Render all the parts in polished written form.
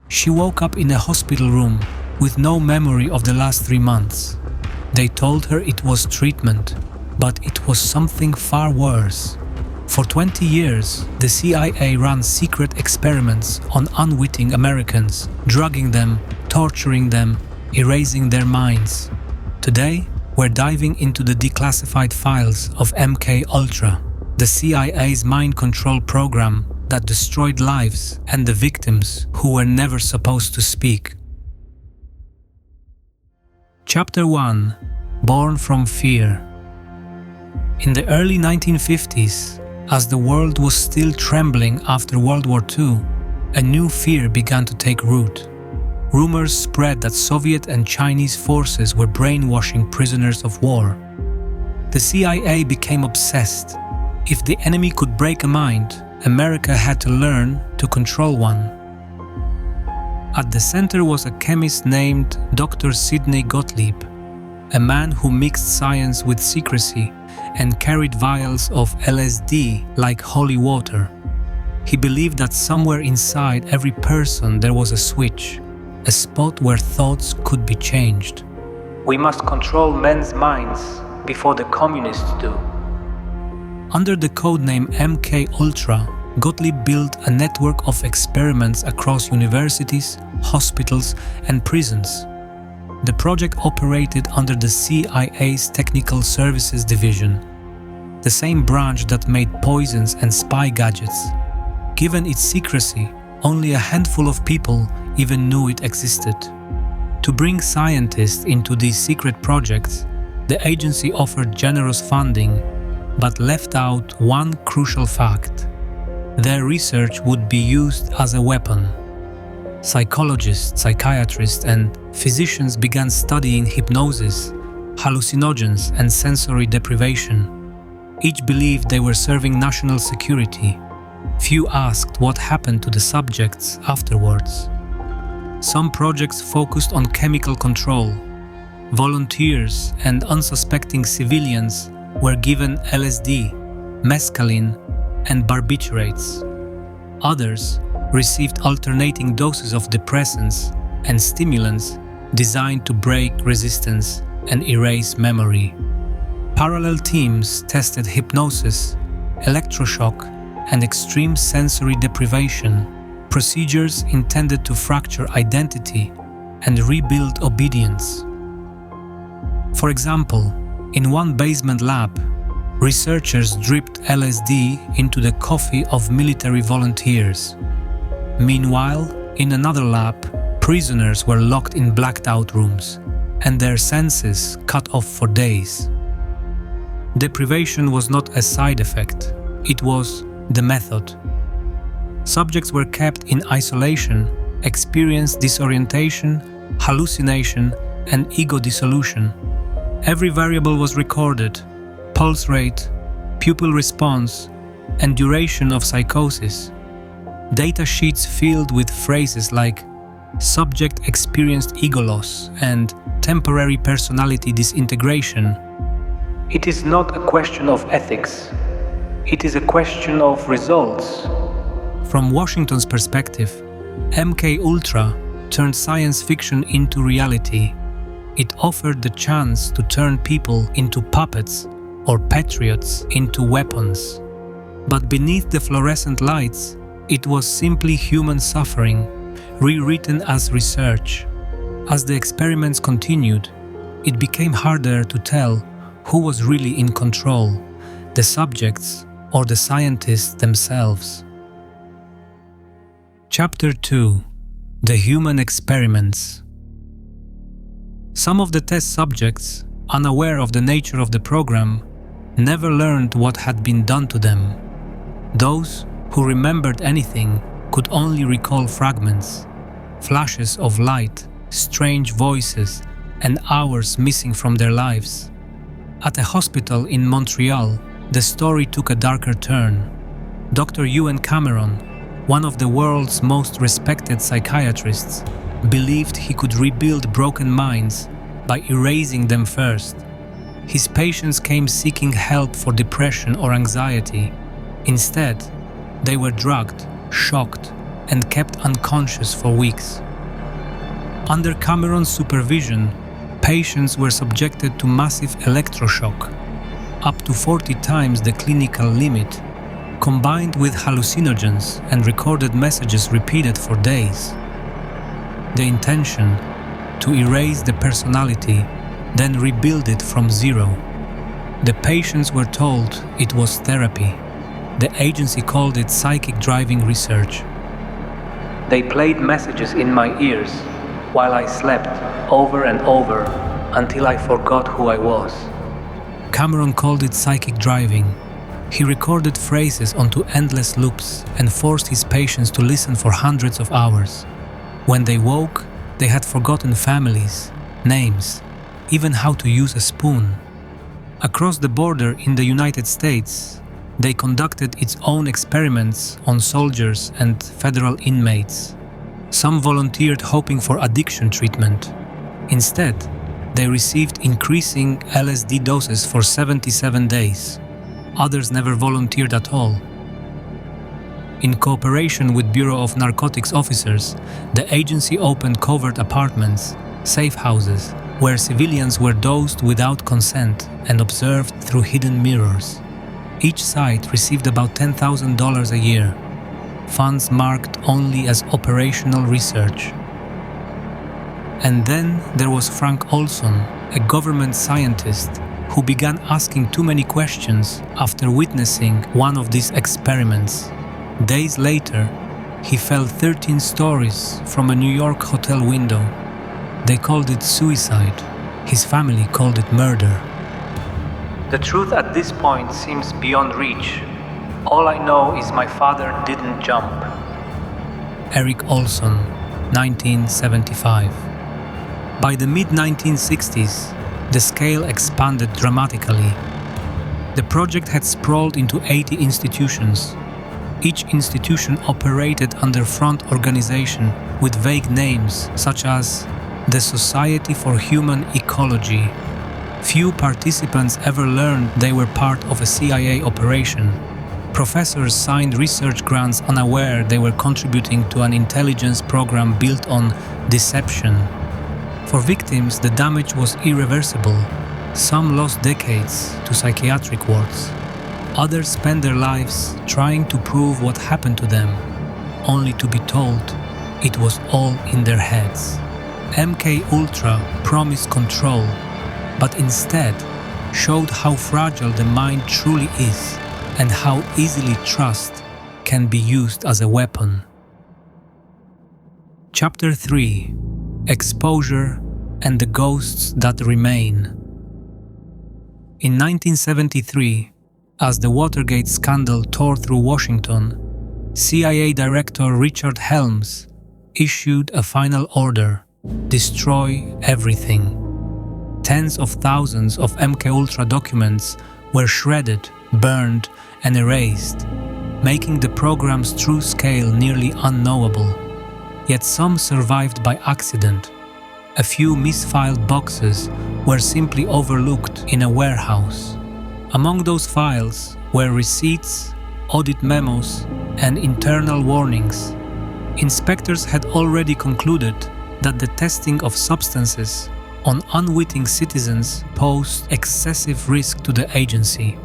She woke up in a hospital room with no memory of the last 3 months. They told her it was treatment, but it was something far worse. For 20 years, the CIA ran secret experiments on unwitting Americans, drugging them, torturing them, erasing their minds. Today, we're diving into the declassified files of MK Ultra, the CIA's mind control program that destroyed lives and the victims who were never supposed to speak. Chapter 1: Born from Fear. In the early 1950s, as the world was still trembling after World War II, a new fear began to take root. Rumors spread that Soviet and Chinese forces were brainwashing prisoners of war. The CIA became obsessed. If the enemy could break a mind, America had to learn to control one. At the center was a chemist named Dr. Sidney Gottlieb, a man who mixed science with secrecy and carried vials of LSD like holy water. He believed that somewhere inside every person there was a switch, a spot where thoughts could be changed. We must control men's minds before the communists do. Under the codename MK Ultra, Gottlieb built a network of experiments across universities, hospitals, and prisons. The project operated under the CIA's Technical Services Division, the same branch that made poisons and spy gadgets. Given its secrecy, only a handful of people even knew it existed. To bring scientists into these secret projects, the agency offered generous funding, but left out one crucial fact: their research would be used as a weapon. Psychologists, psychiatrists, and physicians began studying hypnosis, hallucinogens, and sensory deprivation. Each believed they were serving national security. Few asked what happened to the subjects afterwards. Some projects focused on chemical control. Volunteers and unsuspecting civilians were given LSD, mescaline, and barbiturates. Others received alternating doses of depressants and stimulants designed to break resistance and erase memory. Parallel teams tested hypnosis, electroshock, and extreme sensory deprivation, procedures intended to fracture identity and rebuild obedience. For example, in one basement lab, researchers dripped LSD into the coffee of military volunteers. Meanwhile, in another lab, prisoners were locked in blacked-out rooms and their senses cut off for days. Deprivation was not a side effect, it was the method. Subjects were kept in isolation, experienced disorientation, hallucination, and ego dissolution. Every variable was recorded: pulse rate, pupil response, and duration of psychosis. Data sheets filled with phrases like "subject experienced ego loss" and "temporary personality disintegration." It is not a question of ethics. It is a question of results. From Washington's perspective, MK Ultra turned science fiction into reality. It offered the chance to turn people into puppets or patriots into weapons. But beneath the fluorescent lights, it was simply human suffering, rewritten as research. As the experiments continued, it became harder to tell who was really in control, the subjects or the scientists themselves. Chapter 2: The Human Experiments. Some of the test subjects, unaware of the nature of the program, never learned what had been done to them. Those who remembered anything could only recall fragments, flashes of light, strange voices, and hours missing from their lives. At a hospital in Montreal, the story took a darker turn. Dr. Ewan Cameron, one of the world's most respected psychiatrists, believed he could rebuild broken minds by erasing them first. His patients came seeking help for depression or anxiety. Instead, they were drugged, shocked, and kept unconscious for weeks. Under Cameron's supervision, patients were subjected to massive electroshock, up to 40 times the clinical limit, combined with hallucinogens and recorded messages repeated for days. The intention: to erase the personality, then rebuild it from zero. The patients were told it was therapy. The agency called it psychic driving research. They played messages in my ears while I slept over and over until I forgot who I was. Cameron called it psychic driving. He recorded phrases onto endless loops and forced his patients to listen for hundreds of hours. When they woke, they had forgotten families, names, even how to use a spoon. Across the border in the United States, they conducted its own experiments on soldiers and federal inmates. Some volunteered hoping for addiction treatment. Instead, they received increasing LSD doses for 77 days. Others never volunteered at all. In cooperation with Bureau of Narcotics officers, the agency opened covert apartments, safe houses, where civilians were dosed without consent and observed through hidden mirrors. Each site received about $10,000 a year, funds marked only as operational research. And then there was Frank Olson, a government scientist who began asking too many questions after witnessing one of these experiments. Days later, he fell 13 stories from a New York hotel window. They called it suicide. His family called it murder. The truth at this point seems beyond reach. All I know is my father didn't jump. Eric Olson, 1975. By the mid-1960s, the scale expanded dramatically. The project had sprawled into 80 institutions. Each institution operated under front organization with vague names such as the Society for Human Ecology. Few participants ever learned they were part of a CIA operation. Professors signed research grants unaware they were contributing to an intelligence program built on deception. For victims, the damage was irreversible. Some lost decades to psychiatric wards. Others spent their lives trying to prove what happened to them, only to be told it was all in their heads. MK Ultra promised control, but instead showed how fragile the mind truly is and how easily trust can be used as a weapon. Chapter 3: Exposure and the Ghosts That Remain. In 1973, as the Watergate scandal tore through Washington, CIA Director Richard Helms issued a final order: destroy everything. Tens of thousands of MKUltra documents were shredded, burned, and erased, making the program's true scale nearly unknowable. Yet some survived by accident. A few misfiled boxes were simply overlooked in a warehouse. Among those files were receipts, audit memos, and internal warnings. Inspectors had already concluded that the testing of substances on unwitting citizens posed excessive risk to the agency.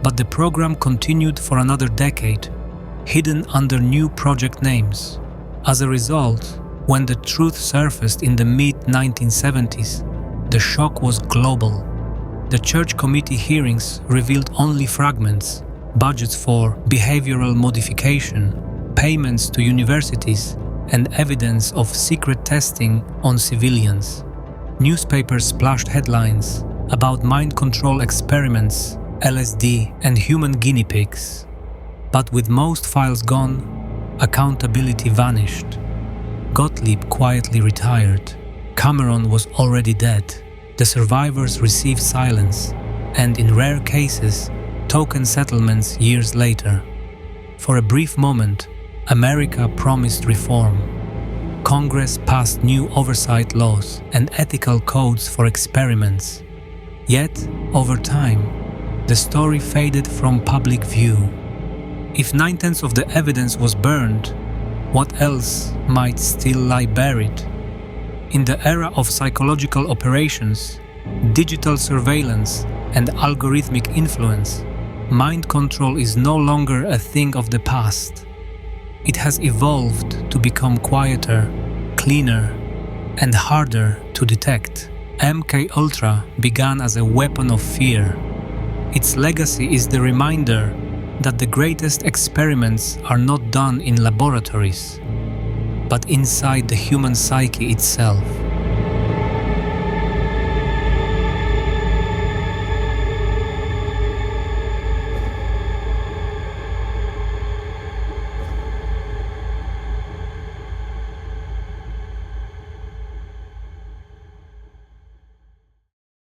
But the program continued for another decade, hidden under new project names. As a result, when the truth surfaced in the mid-1970s, the shock was global. The church committee hearings revealed only fragments: budgets for behavioral modification, payments to universities, and evidence of secret testing on civilians. Newspapers splashed headlines about mind control experiments, LSD, and human guinea pigs. But with most files gone, accountability vanished. Gottlieb quietly retired. Cameron was already dead. The survivors received silence, and in rare cases, token settlements years later. For a brief moment, America promised reform. Congress passed new oversight laws and ethical codes for experiments. Yet, over time, the story faded from public view. If 9/10 of the evidence was burned, What else might still lie buried? In the era of psychological operations, digital surveillance, and algorithmic influence, mind control is no longer a thing of the past. It has evolved to become quieter, cleaner, and harder to detect. MK Ultra began as a weapon of fear. Its legacy is the reminder that the greatest experiments are not done in laboratories, but inside the human psyche itself.